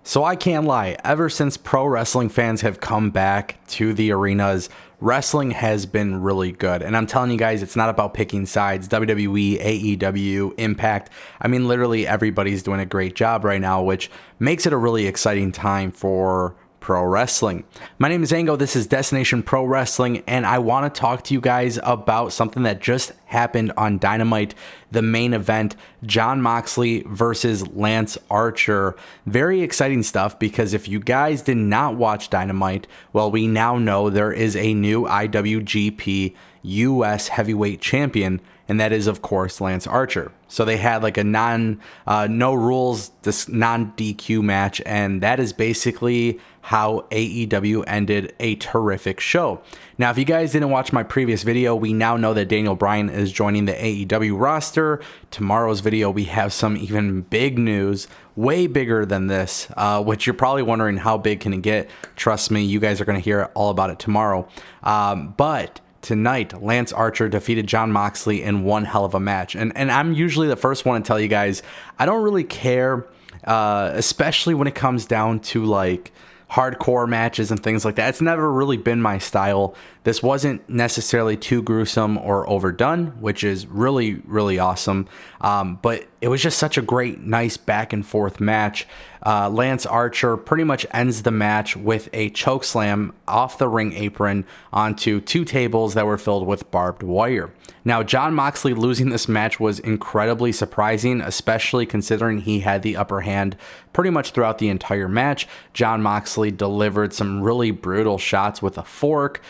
So I can't lie, ever since pro wrestling fans have come back to the arenas, wrestling has been really good. And I'm telling you guys, it's not about picking sides. WWE, AEW, Impact. I mean, literally everybody's doing a great job right now, which makes it a really exciting time for pro wrestling. My name is Ango. This is Destination Pro Wrestling, and I want to talk to you guys about something that just happened on Dynamite, the main event, Jon Moxley versus Lance Archer. Very exciting stuff, because if you guys did not watch Dynamite, well, we now know there is a new IWGP US heavyweight champion, and that is, of course, Lance Archer. So they had like a no rules, this non-DQ match, and that is basically how AEW ended a terrific show. Now, if you guys didn't watch my previous video, we now know that Daniel Bryan is joining the AEW roster. Tomorrow's video, we have some even big news, way bigger than this, which you're probably wondering how big can it get. Trust me, you guys are going to hear all about it tomorrow. But tonight, Lance Archer defeated Jon Moxley in one hell of a match. And I'm usually the first one to tell you guys, I don't really care, especially when it comes down to like hardcore matches and things like that. It's never really been my style. This wasn't necessarily too gruesome or overdone, which is really, really awesome. But it was just such a great, nice back and forth match. Lance Archer pretty much ends the match with a choke slam off the ring apron onto two tables that were filled with barbed wire. Now, Jon Moxley losing this match was incredibly surprising, especially considering he had the upper hand pretty much throughout the entire match. Jon Moxley delivered some really brutal shots with a fork.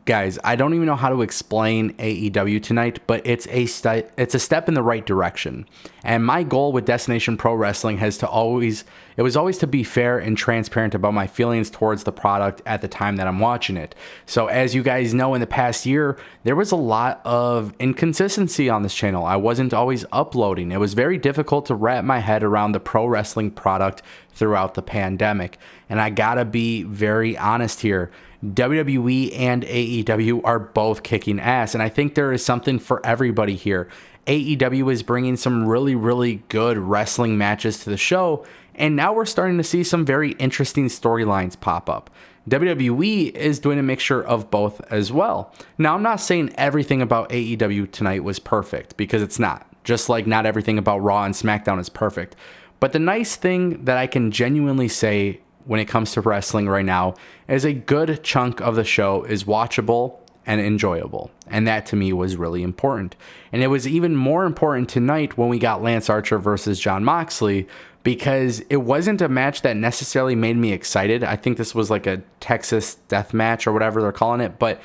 Guys, I don't even know how to explain AEW tonight, but it's a step in the right direction. And my goal with Destination Pro Wrestling was always to be fair and transparent about my feelings towards the product at the time that I'm watching it. So as you guys know, in the past year, there was a lot of inconsistency on this channel. I wasn't always uploading. It was very difficult to wrap my head around the pro wrestling product throughout the pandemic. And I gotta be very honest here. WWE and AEW are both kicking ass, and I think there is something for everybody here. AEW is bringing some really, really good wrestling matches to the show, and now we're starting to see some very interesting storylines pop up. WWE is doing a mixture of both as well. Now, I'm not saying everything about AEW tonight was perfect, because it's not. Just like not everything about Raw and SmackDown is perfect. But the nice thing that I can genuinely say when it comes to wrestling right now is a good chunk of the show is watchable and enjoyable. And that to me was really important. And it was even more important tonight when we got Lance Archer versus Jon Moxley, because it wasn't a match that necessarily made me excited. I think this was like a Texas death match or whatever they're calling it. But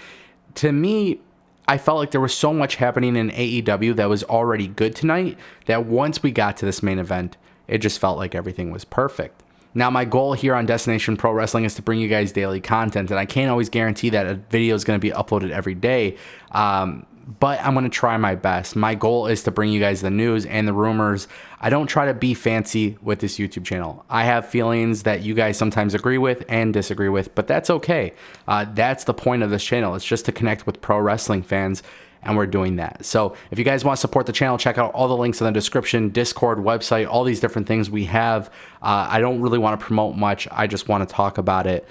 to me, I felt like there was so much happening in AEW that was already good tonight that once we got to this main event, it just felt like everything was perfect. Now, my goal here on Destination Pro Wrestling is to bring you guys daily content, and I can't always guarantee that a video is going to be uploaded every day, but I'm going to try my best. My goal is to bring you guys the news and the rumors. I don't try to be fancy with this YouTube channel. I have feelings that you guys sometimes agree with and disagree with, but that's okay. That's the point of this channel. It's just to connect with pro wrestling fans, and we're doing that. So if you guys want to support the channel, check out all the links in the description, Discord, website, all these different things we have. I don't really want to promote much. I just want to talk about it.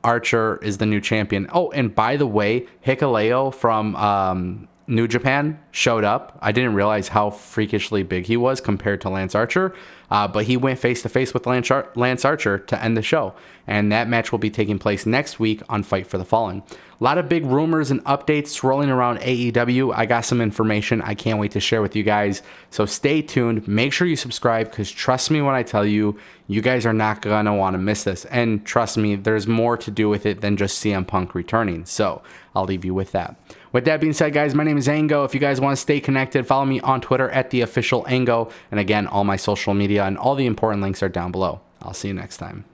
Archer is the new champion. Oh, and by the way, Hikuleo from New Japan showed up. I didn't realize how freakishly big he was compared to Lance Archer, but he went face-to-face with Lance Archer to end the show, and that match will be taking place next week on Fight for the Fallen. A lot of big rumors and updates swirling around AEW. I got some information I can't wait to share with you guys, so stay tuned. Make sure you subscribe, because trust me when I tell you, you guys are not going to want to miss this. And trust me, there's more to do with it than just CM Punk returning, so I'll leave you with that. With that being said, guys, my name is Ango. If you guys want to stay connected, follow me on Twitter at @theofficialango. And again, all my social media and all the important links are down below. I'll see you next time.